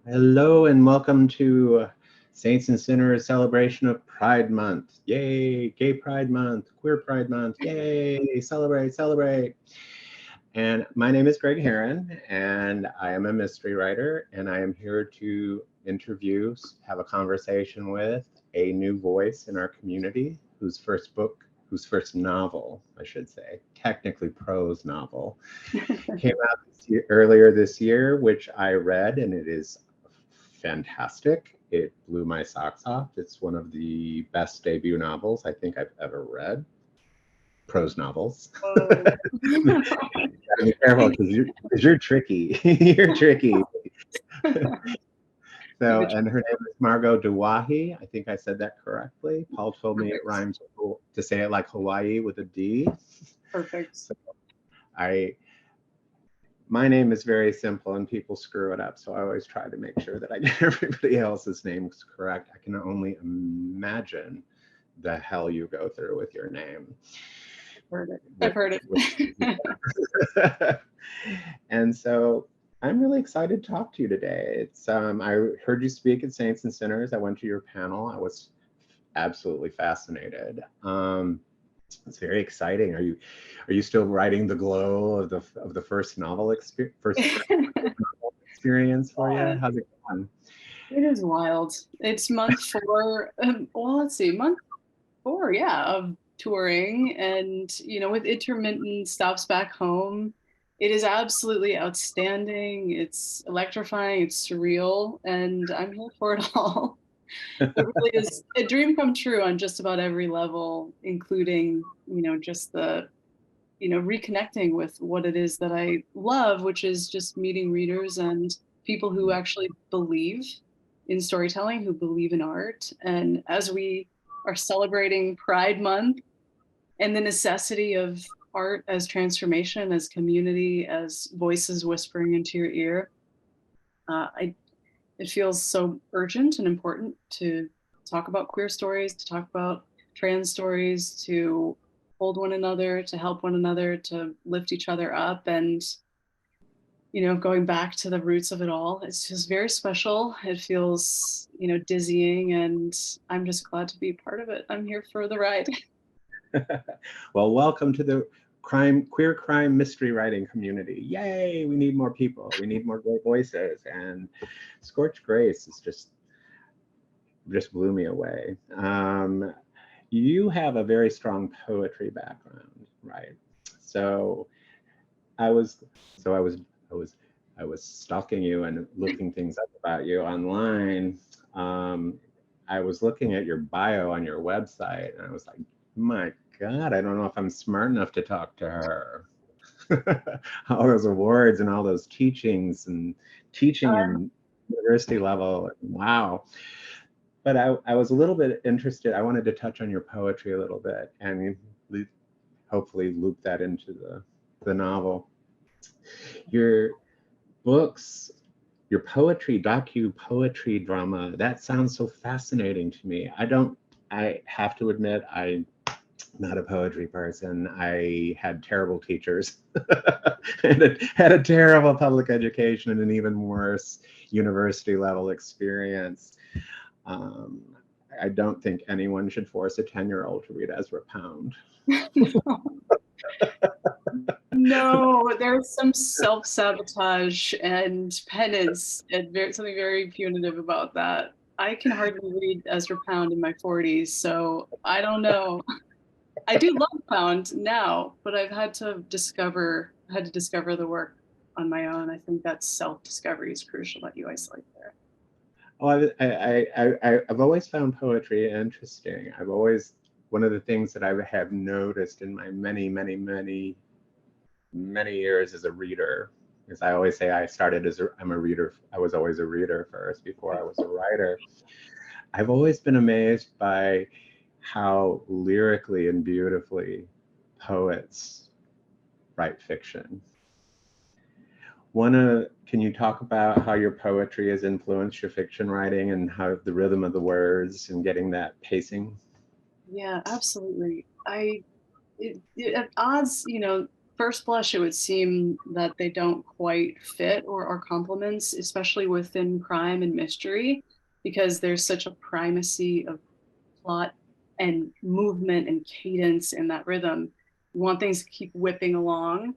Hello and welcome to Saints and Sinners celebration of Pride Month. Yay, Gay Pride Month, Queer Pride Month. Yay, celebrate, celebrate. And my name is Greg Herren, and I am a mystery writer, and I am here to interview, have a conversation with a new voice in our community whose first novel, I should say, technically prose novel, came out earlier this year, which I read, and it is fantastic. It blew my socks off. It's one of the best debut novels I think I've ever read. Prose novels. Oh. Gotta be careful because you're tricky. You're tricky. So, and her name is Margot Douaihy. I think I said that correctly. Paul told me it Perfect. rhymes to say it like Hawaii with a D. Perfect. So I my name is very simple and people screw it up. So I always try to make sure that I get everybody else's names correct. I can only imagine the hell you go through with your name. Heard it. I've heard it. And so I'm really excited to talk to you today. I heard you speak at Saints and Sinners. I went to your panel. I was absolutely fascinated. It's very exciting. Are you still writing the glow of the first novel experience for you? How's it going? It is wild. It's month 4. Well, let's see, month 4, yeah, of touring, and with intermittent stops back home. It is absolutely outstanding. It's electrifying. It's surreal, and I'm here for it all. It really is a dream come true on just about every level, including, just the, reconnecting with what it is that I love, which is just meeting readers and people who actually believe in storytelling, who believe in art. And as we are celebrating Pride Month and the necessity of art as transformation, as community, as voices whispering into your ear, it feels so urgent and important to talk about queer stories, to talk about trans stories, to hold one another, to help one another, to lift each other up. And, going back to the roots of it all, it's just very special. It feels, dizzying, and I'm just glad to be a part of it. I'm here for the ride. Well, welcome to the queer crime mystery writing community. Yay, we need more people. We need more great voices. And Scorch Grace is just blew me away. You have a very strong poetry background, right? So I was so I was stalking you and looking things up about you online. I was looking at your bio on your website, and I was like, my God, I don't know if I'm smart enough to talk to her. All those awards and all those teachings and teaching in university level. Wow. But I was a little bit interested. I wanted to touch on your poetry a little bit and hopefully loop that into the novel. Your books, your poetry, poetry drama, that sounds so fascinating to me. I have to admit, I'm not a poetry person. I had terrible teachers and had a terrible public education and an even worse university level experience. I don't think anyone should force a 10-year-old to read Ezra Pound. No, there's some self-sabotage and penance and something very punitive about that. I can hardly read Ezra Pound in my 40s, so I don't know. I do love Pound now, but I've had to discover the work on my own. I think that self-discovery is crucial that you isolate there. Oh, I've always found poetry interesting. One of the things that I have noticed in my many years as a reader, because I always say I'm a reader. I was always a reader first before I was a writer. I've always been amazed by how lyrically and beautifully poets write fiction. Can you talk about how your poetry has influenced your fiction writing and how the rhythm of the words and getting that pacing? Yeah, absolutely. At odds, first blush, it would seem that they don't quite fit or are complements, especially within crime and mystery, because there's such a primacy of plot and movement and cadence in that rhythm. You want things to keep whipping along.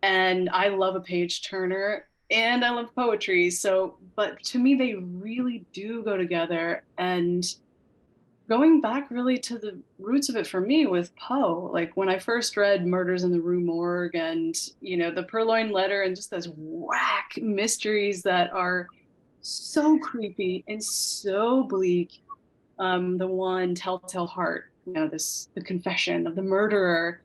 And I love a page turner and I love poetry. So, but to me, they really do go together. And going back really to the roots of it for me with Poe, like when I first read Murders in the Rue Morgue and, the Purloined Letter and just those whack mysteries that are so creepy and so bleak. The one Telltale Heart, the confession of the murderer.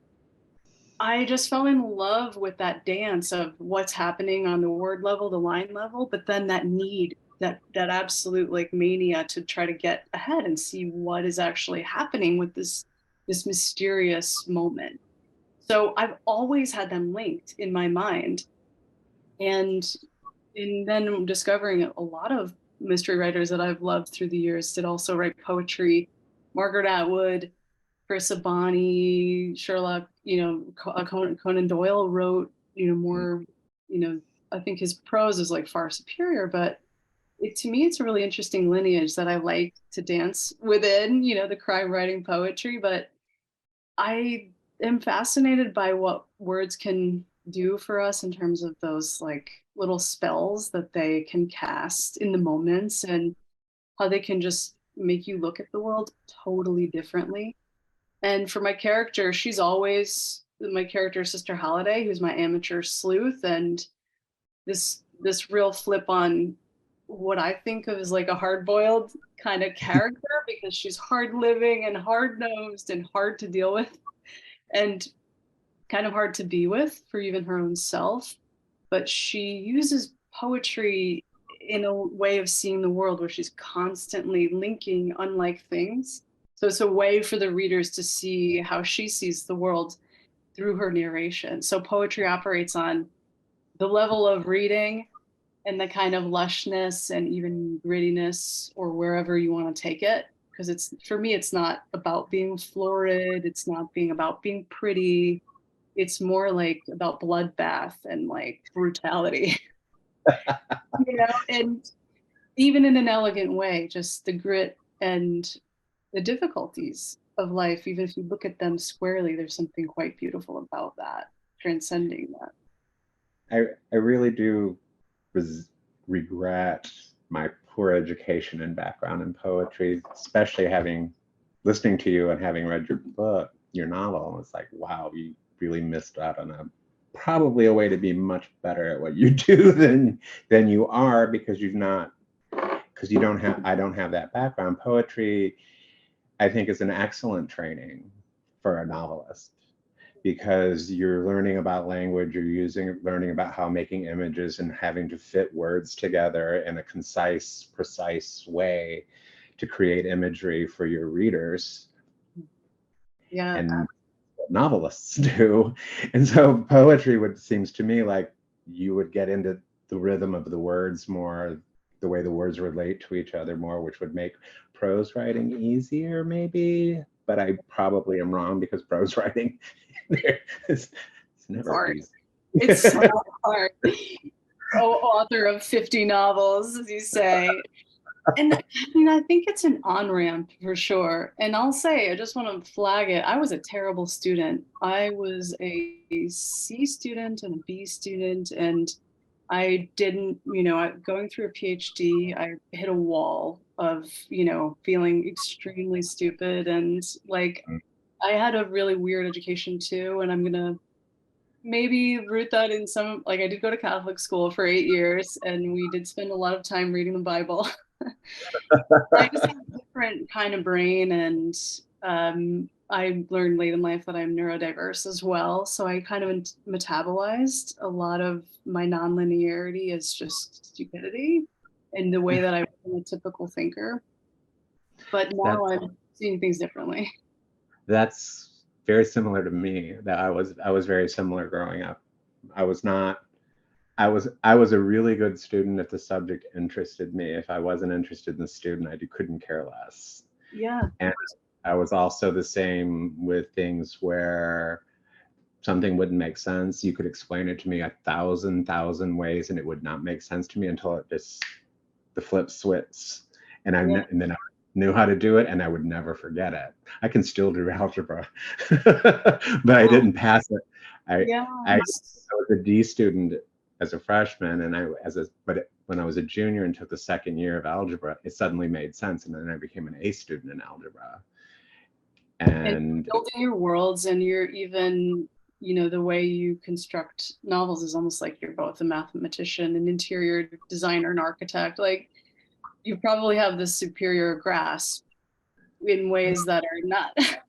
I just fell in love with that dance of what's happening on the word level, the line level, but then that need, that absolute like mania to try to get ahead and see what is actually happening with this mysterious moment. So I've always had them linked in my mind. And then discovering a lot of mystery writers that I've loved through the years did also write poetry. Margaret Atwood, Chris Abani, Sherlock, Conan Doyle wrote, more, I think his prose is like far superior, but to me, it's a really interesting lineage that I like to dance within, the crime writing poetry, but I am fascinated by what words can do for us in terms of those like little spells that they can cast in the moments and how they can just make you look at the world totally differently. And for my character, she's always my character, Sister Holiday, who's my amateur sleuth, and this real flip on what I think of as like a hard-boiled kind of character because she's hard living and hard nosed and hard to deal with and kind of hard to be with for even her own self. But she uses poetry in a way of seeing the world where she's constantly linking unlike things. So it's a way for the readers to see how she sees the world through her narration. So poetry operates on the level of reading and the kind of lushness and even grittiness or wherever you want to take it. Because it's, for me, it's not about being florid. It's not being about being pretty. It's more like about bloodbath and like brutality, and even in an elegant way, just the grit and the difficulties of life. Even if you look at them squarely, there's something quite beautiful about that, transcending that. I really do regret my poor education and background in poetry, especially listening to you and having read your book, your novel. It's like, wow, you really missed out on probably a way to be much better at what you do than you are because I don't have that background. Poetry, I think, is an excellent training for a novelist because you're learning about language, you're learning about how making images and having to fit words together in a concise, precise way to create imagery for your readers. Yeah. And what novelists do. And so poetry seems to me like you would get into the rhythm of the words more, the way the words relate to each other more, which would make prose writing easier maybe, but I probably am wrong because prose writing it's never hard. easy. It's so hard. Oh, author of 50 novels, as you say. And I mean, I think it's an on-ramp for sure. And I'll say, I just want to flag it. I was a terrible student. I was a C student and a B student, and I didn't, going through a PhD, I hit a wall of, feeling extremely stupid. And like, I had a really weird education too. And I'm going to maybe root that in like I did go to Catholic school for 8 years and we did spend a lot of time reading the Bible. I just have a different kind of brain and I learned late in life that I'm neurodiverse as well. So I kind of metabolized a lot of my nonlinearity as just stupidity in the way that I was a typical thinker. But now I'm seeing things differently. That's very similar to me. That I was very similar growing up. I was a really good student if the subject interested me. If I wasn't interested in the student, I couldn't care less. Yeah. And I was also the same with things where something wouldn't make sense. You could explain it to me 1,000 ways and it would not make sense to me until it just, the flip switch. And and then I knew how to do it and I would never forget it. I can still do algebra, but I didn't pass it. I was a D student as a freshman, and when I was a junior and took the second year of algebra, it suddenly made sense, and then I became an A student in algebra. And building your worlds, and you're even, you know, the way you construct novels is almost like you're both a mathematician, an interior designer, an architect. Like, you probably have this superior grasp in ways that are not, I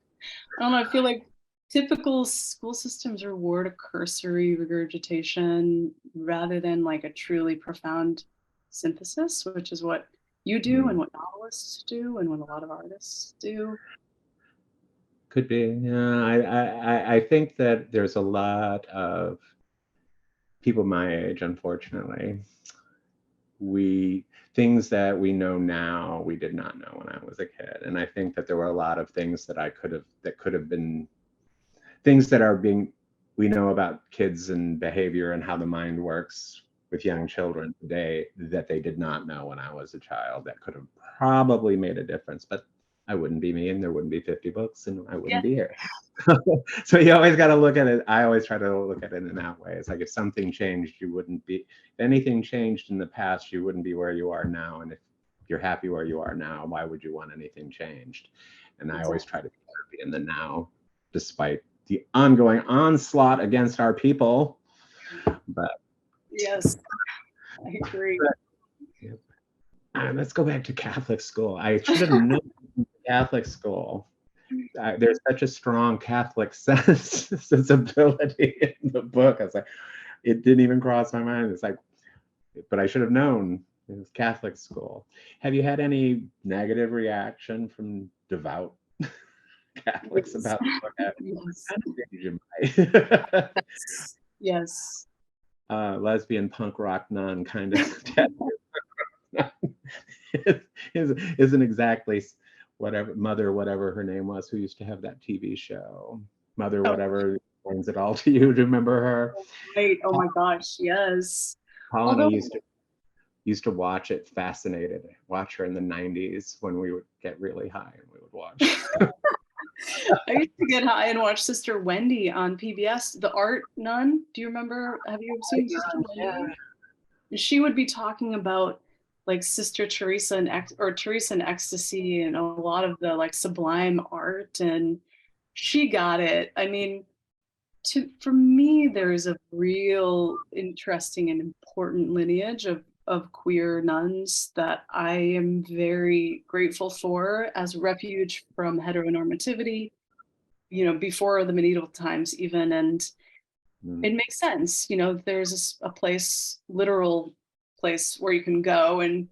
don't know, I feel like typical school systems reward a cursory regurgitation rather than like a truly profound synthesis, which is what you do and what novelists do and what a lot of artists do. Could be. Yeah, I think that there's a lot of people my age, unfortunately. Things that we know now, we did not know when I was a kid. And I think that there were a lot of things that could have been things that we know about kids and behavior and how the mind works with young children today that they did not know when I was a child, that could have probably made a difference. But I wouldn't be me, and there wouldn't be 50 books, and I wouldn't be here. So you always got to look at it. I always try to look at it in that way. It's like, if something changed, you wouldn't be, if anything changed in the past, you wouldn't be where you are now. And if you're happy where you are now, why would you want anything changed? And I always try to be happy in the now, despite the ongoing onslaught against our people. But yes, I agree. Let's go back to Catholic school. I should have known Catholic school. There's such a strong Catholic sensibility in the book. I was like, it didn't even cross my mind. It's like, but I should have known it was Catholic school. Have you had any negative reaction from devout Catholics about the book? Yes. Lesbian punk rock nun kind of isn't exactly whatever her name was, who used to have that TV show, Mother whatever explains it all to you. Do you remember her? Right. Oh my gosh, yes. Paul used to watch it, fascinated. Watch her in the 90s when we would get really high and we would watch. I used to get high and watch Sister Wendy on PBS, the art nun. Do you remember? Have you seen Sister Wendy? Yeah. She would be talking about like Sister Teresa Teresa in Ecstasy and a lot of the like sublime art, and she got it. I mean, for me, there is a real interesting and important lineage of queer nuns that I am very grateful for as refuge from heteronormativity, you know, before the medieval times even. And it makes sense, you know, there's a place, literal place where you can go and,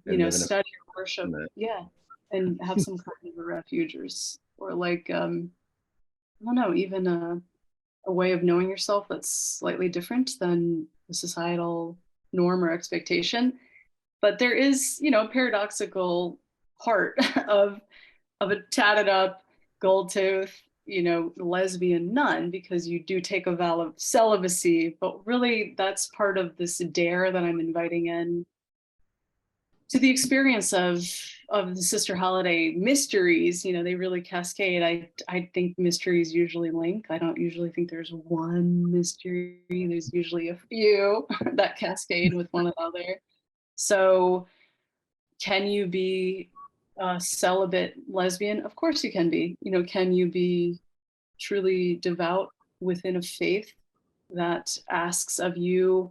you know, study or worship. Yeah. And have some kind of a refuge or like, I don't know, even a way of knowing yourself that's slightly different than the societal norm or expectation. But there is, you know, a paradoxical part of a tatted up, gold tooth, you know, lesbian nun, because you do take a vow of celibacy, but really that's part of this dare that I'm inviting in to the experience of the Sister Holiday mysteries. You know, they really cascade. I think mysteries usually link. I don't usually think there's one mystery. There's usually a few that cascade with one another. So can you be a celibate lesbian? Of course you can be. You know, can you be truly devout within a faith that asks of you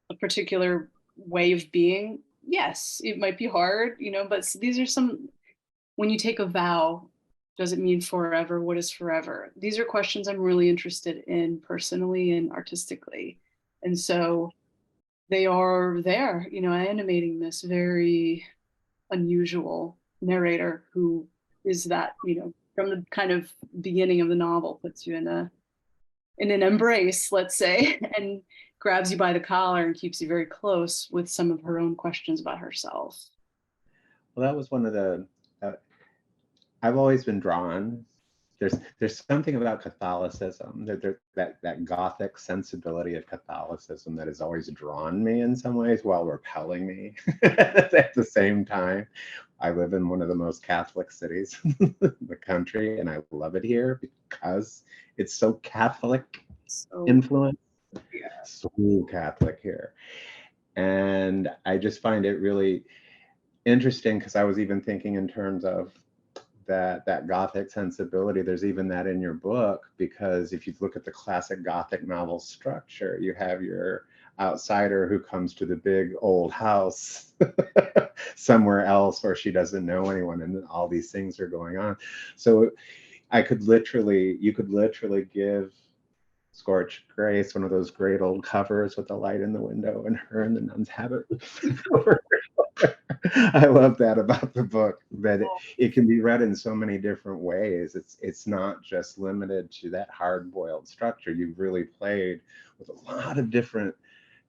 a particular way of being? Yes, it might be hard, you know, but these are some, when you take a vow, does it mean forever? What is forever? These are questions I'm really interested in personally and artistically. And so they are there, you know, animating this very unusual narrator who is that, you know, from the kind of beginning of the novel puts you in an embrace, let's say, and grabs you by the collar and keeps you very close with some of her own questions about herself. Well, that was one of the, I've always been drawn there's something about Catholicism, that Gothic sensibility of Catholicism that has always drawn me in some ways while repelling me at the same time. I live in one of the most Catholic cities in the country, and I love it here because it's so Catholic influence, so Catholic here. And I just find it really interesting because I was even thinking in terms of that Gothic sensibility. There's even that in your book, because if you look at the classic Gothic novel structure, you have your outsider who comes to the big old house somewhere else where she doesn't know anyone, and then all these things are going on. So you could literally give Scorch Grace one of those great old covers with the light in the window, and her and the nuns have it over. I love that about the book, that it can be read in so many different ways. It's not just limited to that hard-boiled structure. You've really played with a lot of different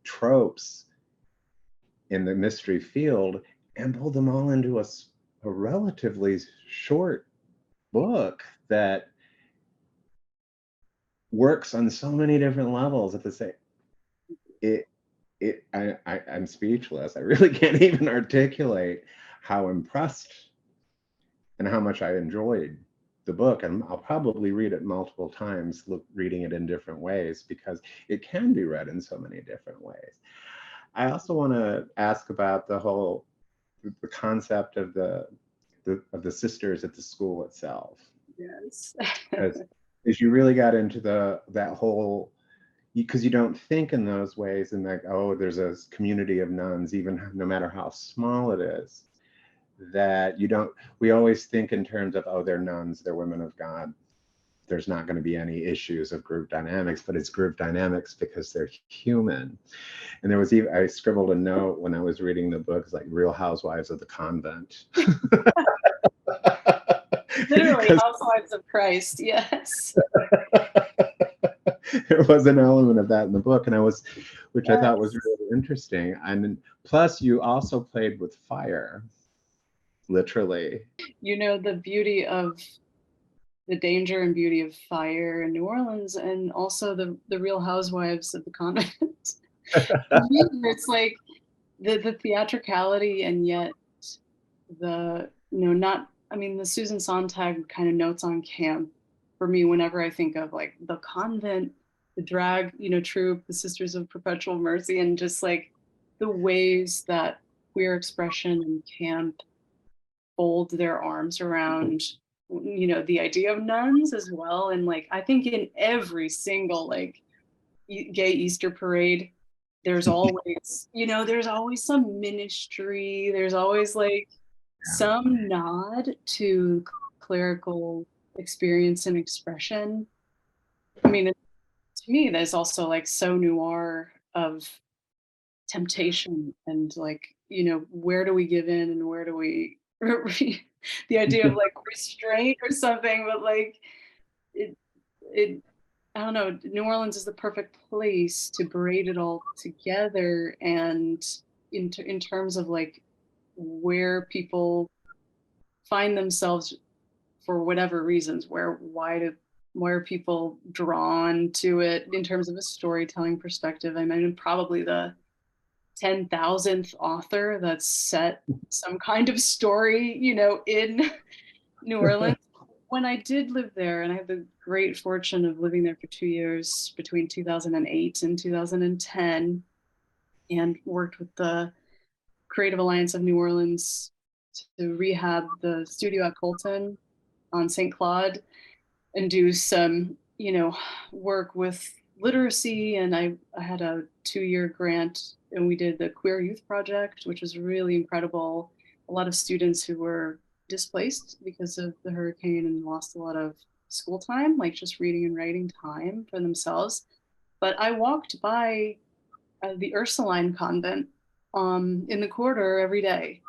tropes in the mystery field and pulled them all into a relatively short book that works on so many different levels at the same. I'm speechless. I really can't even articulate how impressed and how much I enjoyed the book. And I'll probably read it multiple times, reading it in different ways, because it can be read in so many different ways. I also want to ask about the concept of the sisters at the school itself. Yes. As you really got into that whole, because you don't think in those ways, and like, oh, there's a community of nuns, even no matter how small it is, that we always think in terms of, oh, they're nuns, they're women of God, there's not going to be any issues of group dynamics, but it's group dynamics because they're human. And I scribbled a note when I was reading the book, it's like Real Housewives of the Convent. Literally Housewives of Christ, yes. There was an element of that in the book, which I thought was really interesting. And plus, you also played with fire, literally. The beauty of the danger and beauty of fire in New Orleans, and also the Real Housewives of the Convent. It's like the theatricality, and yet the Susan Sontag kind of notes on camp for me whenever I think of like the convent, the drag, troupe, the Sisters of Perpetual Mercy, and just like the ways that queer expression and camp fold their arms around, the idea of nuns as well. And like, I think in every single like gay Easter parade, there's always, there's always some ministry. There's always like some nod to clerical experience and expression. I mean, to me, there's also like so noir of temptation and like, where do we give in and where do we, the idea of like restraint or something, but like it, I don't know, New Orleans is the perfect place to braid it all together. And in terms of like where people find themselves for whatever reasons, why are people drawn to it in terms of a storytelling perspective? I mean, probably the 10,000th author that's set some kind of story, in New Orleans. When I did live there, and I had the great fortune of living there for 2 years between 2008 and 2010, and worked with the Creative Alliance of New Orleans to rehab the studio at Colton on St. Claude and do some, work with literacy. And I had a 2-year grant, and we did the Queer Youth Project, which was really incredible. A lot of students who were displaced because of the hurricane and lost a lot of school time, like just reading and writing time for themselves. But I walked by the Ursuline convent in the corridor every day.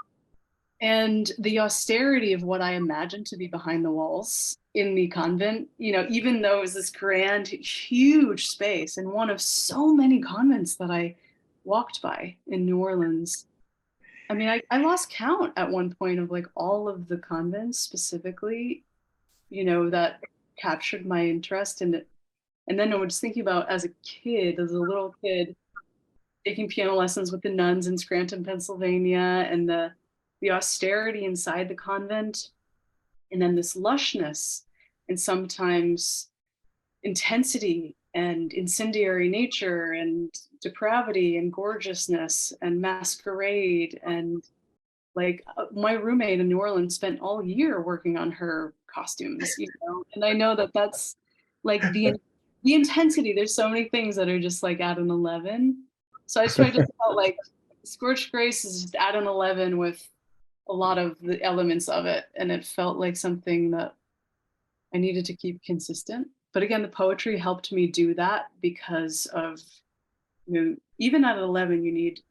And the austerity of what I imagined to be behind the walls in the convent, even though it was this grand, huge space and one of so many convents that I walked by in New Orleans. I mean, I lost count at one point of like all of the convents specifically, that captured my interest in it. And then I was thinking about as a little kid, taking piano lessons with the nuns in Scranton, Pennsylvania, and the austerity inside the convent, and then this lushness and sometimes intensity and incendiary nature and depravity and gorgeousness and masquerade. And like my roommate in New Orleans spent all year working on her costumes, you know, and I know that that's like the intensity. There's so many things that are just like at an 11. So I just felt like Scorch Grace is just at an 11 with a lot of the elements of it, and it felt like something that I needed to keep consistent. But again, the poetry helped me do that because of, you know, even at 11, you need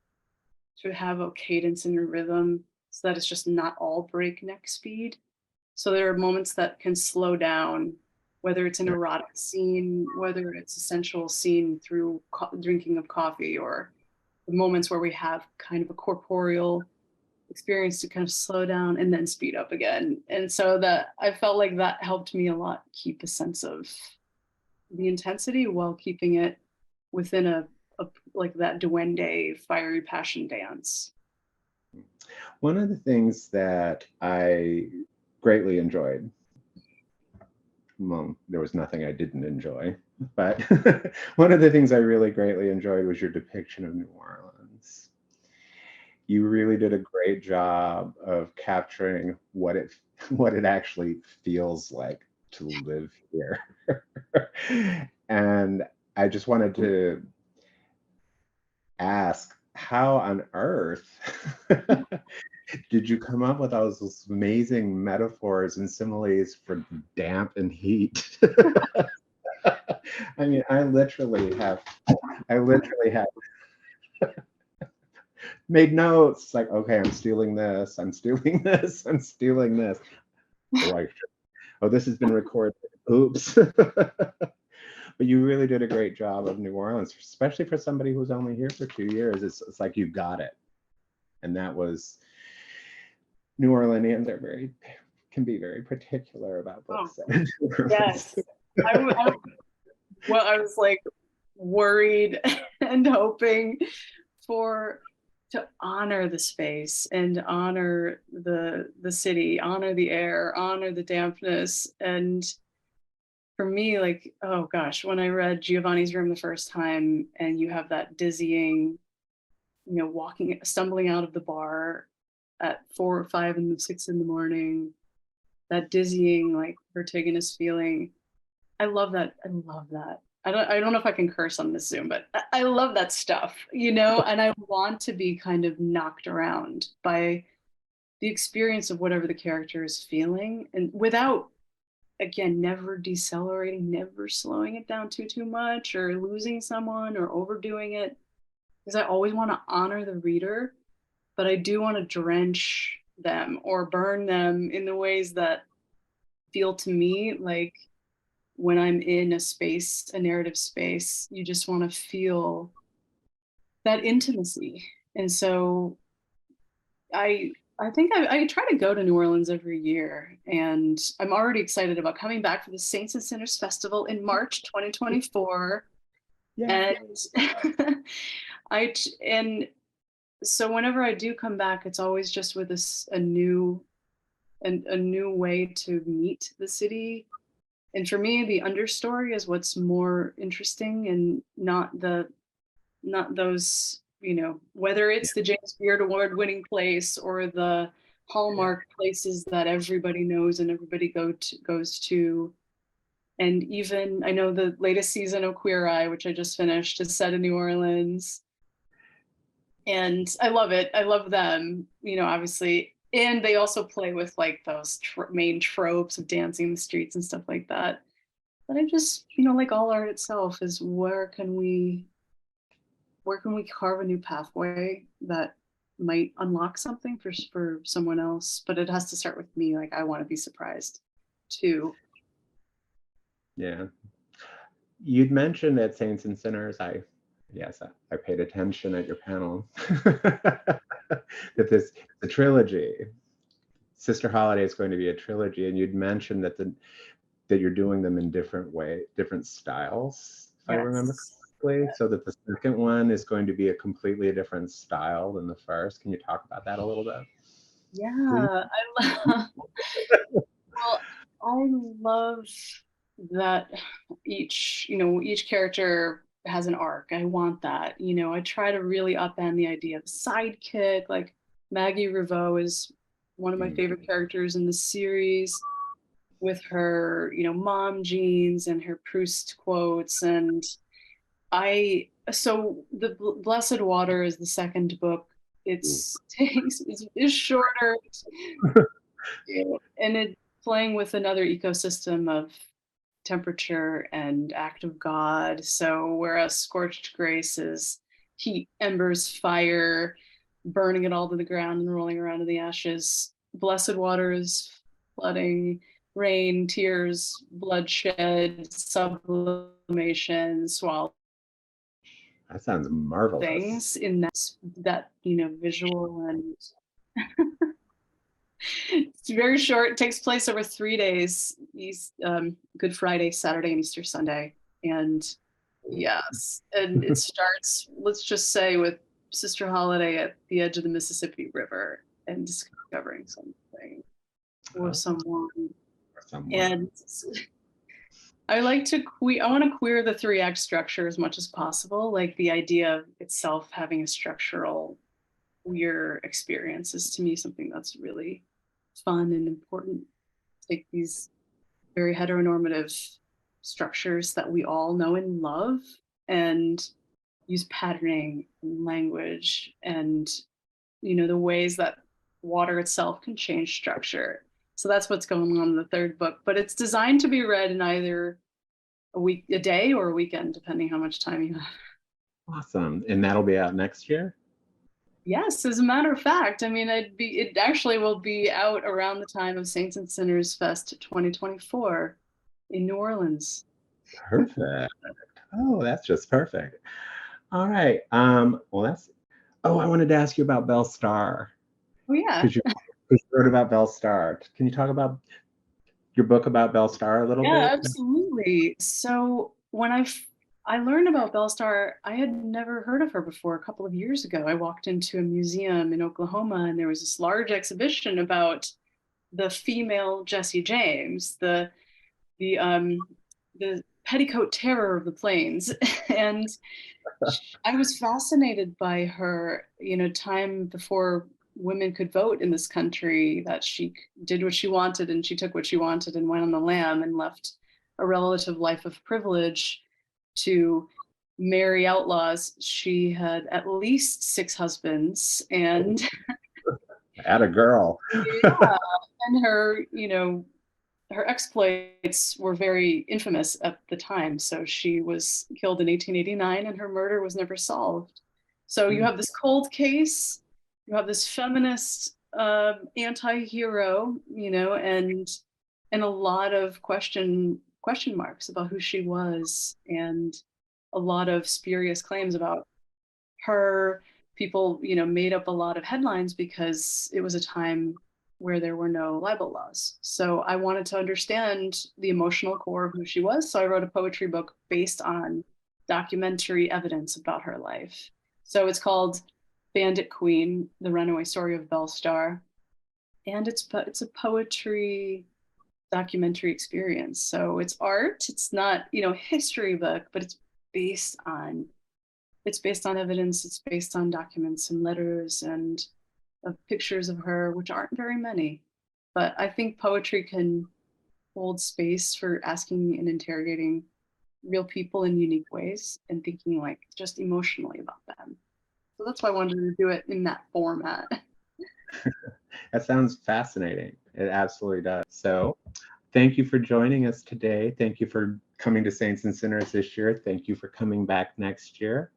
to have a cadence and a rhythm so that it's just not all breakneck speed. So there are moments that can slow down, whether it's an erotic scene, whether it's a sensual scene through drinking of coffee, or the moments where we have kind of a corporeal experience to kind of slow down and then speed up again. And so that I felt like that helped me a lot keep a sense of the intensity while keeping it within a like that duende fiery passion dance. One of the things that I greatly enjoyed, well, there was nothing I didn't enjoy, but one of the things I really greatly enjoyed was your depiction of New Orleans. You really did a great job of capturing what it actually feels like to live here. And I just wanted to ask, how on earth did you come up with all those amazing metaphors and similes for damp and heat? I mean, I literally have made notes like, okay, I'm stealing this, I'm stealing this, I'm stealing this. Oh, this has been recorded. Oops. But you really did a great job of New Orleans, especially for somebody who's only here for 2 years. It's like you got it. And that was, New Orleanians can be very particular about books. Oh, yes. I was like worried and hoping to honor the space and honor the city, honor the air, honor the dampness. And for me, like, oh gosh, when I read Giovanni's Room the first time, and you have that dizzying, you know, stumbling out of the bar at 4 or 5 and 6 in the morning, that dizzying, like, vertiginous feeling. I love that. I love that. I don't know if I can curse on this Zoom, but I love that stuff, you know, and I want to be kind of knocked around by the experience of whatever the character is feeling, and without, again, never decelerating, never slowing it down too much or losing someone or overdoing it. Because I always want to honor the reader, but I do want to drench them or burn them in the ways that feel to me like, when I'm in a space, a narrative space, you just want to feel that intimacy. And so I think I try to go to New Orleans every year, and I'm already excited about coming back for the Saints and Sinners Festival in March 2024. Yeah. And and so whenever I do come back, it's always just with a new way to meet the city. And for me, the understory is what's more interesting, and not those, you know, whether it's the James Beard Award winning place or the Hallmark places that everybody knows and everybody goes to. And even, I know the latest season of Queer Eye, which I just finished, is set in New Orleans. And I love it. I love them, you know, obviously. And they also play with like those main tropes of dancing in the streets and stuff like that. But I just, you know, like all art itself, is where can we carve a new pathway that might unlock something for someone else? But it has to start with me. Like, I want to be surprised too. Yeah. You'd mentioned that Saints and Sinners, I paid attention at your panel. That the trilogy, Sister Holiday, is going to be a trilogy, and you'd mentioned that that you're doing them in different styles, if I remember correctly. So that the second one is going to be a completely different style than the first. Can you talk about that a little bit? Yeah, well, I love that each character has an arc. I want that. I try to really upend the idea of sidekick. Like Maggie Reveau is one of my favorite characters in the series, with her, mom jeans and her Proust quotes. And so the Blessed Water is the second book. It's shorter, and it's playing with another ecosystem of temperature and act of God. So whereas Scorched Grace is heat, embers, fire, burning it all to the ground and rolling around in the ashes, Blessed Water is flooding, rain, tears, bloodshed, sublimation, swallow. That sounds marvelous. Things in that visual, and it's very short. It takes place over 3 days: Good Friday, Saturday, and Easter Sunday. And yes, and it starts, let's just say, with Sister Holiday at the edge of the Mississippi River and discovering something or someone. And I want to queer the 3-act structure as much as possible. Like the idea of itself having a structural queer experience is, to me, something that's really fun and important. Take these very heteronormative structures that we all know and love and use patterning and language and the ways that water itself can change structure. So that's what's going on in the third book, but it's designed to be read in either a day or a weekend, depending how much time you have. Awesome. And that'll be out next year? Yes, as a matter of fact. I mean, it actually will be out around the time of Saints and Sinners Fest 2024 in New Orleans. Perfect. Oh, that's just perfect. All right. Well, I wanted to ask you about Belle Starr. Oh, yeah. Because you wrote about Belle Starr. Can you talk about your book about Belle Starr a little bit? Yeah, absolutely. So when I learned about Belle Starr, I had never heard of her before. A couple of years ago, I walked into a museum in Oklahoma, and there was this large exhibition about the female Jessie James, the petticoat terror of the plains. And I was fascinated by her, time before women could vote in this country, that she did what she wanted and she took what she wanted and went on the lam and left a relative life of privilege to marry outlaws. She had at least 6 husbands, and Atta girl. yeah, and her exploits were very infamous at the time. So she was killed in 1889 and her murder was never solved. So you have this cold case, you have this feminist anti-hero, and a lot of question marks about who she was, and a lot of spurious claims about her. People, made up a lot of headlines because it was a time where there were no libel laws. So I wanted to understand the emotional core of who she was. So I wrote a poetry book based on documentary evidence about her life. So it's called Bandit Queen: The Runaway Story of Belle Starr. And it's a poetry documentary experience. So it's art. It's not, history book, but it's based on evidence. It's based on documents and letters and of pictures of her, which aren't very many. But I think poetry can hold space for asking and interrogating real people in unique ways and thinking like just emotionally about them. So that's why I wanted to do it in that format. That sounds fascinating. It absolutely does. So thank you for joining us today. Thank you for coming to Saints and Sinners this year. Thank you for coming back next year.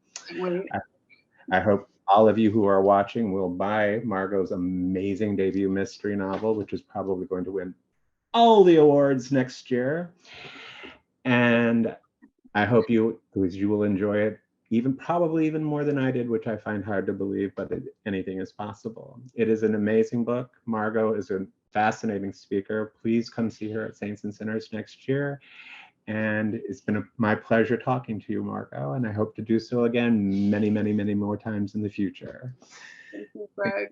I hope all of you who are watching will buy Margot's amazing debut mystery novel, which is probably going to win all the awards next year. And I hope you will enjoy it, probably even more than I did, which I find hard to believe, but anything is possible. It is an amazing book. Margot is a fascinating speaker. Please come see her at Saints and Sinners next year. And it's been my pleasure talking to you, Margot, and I hope to do so again many, many, many more times in the future. Thank you, Greg.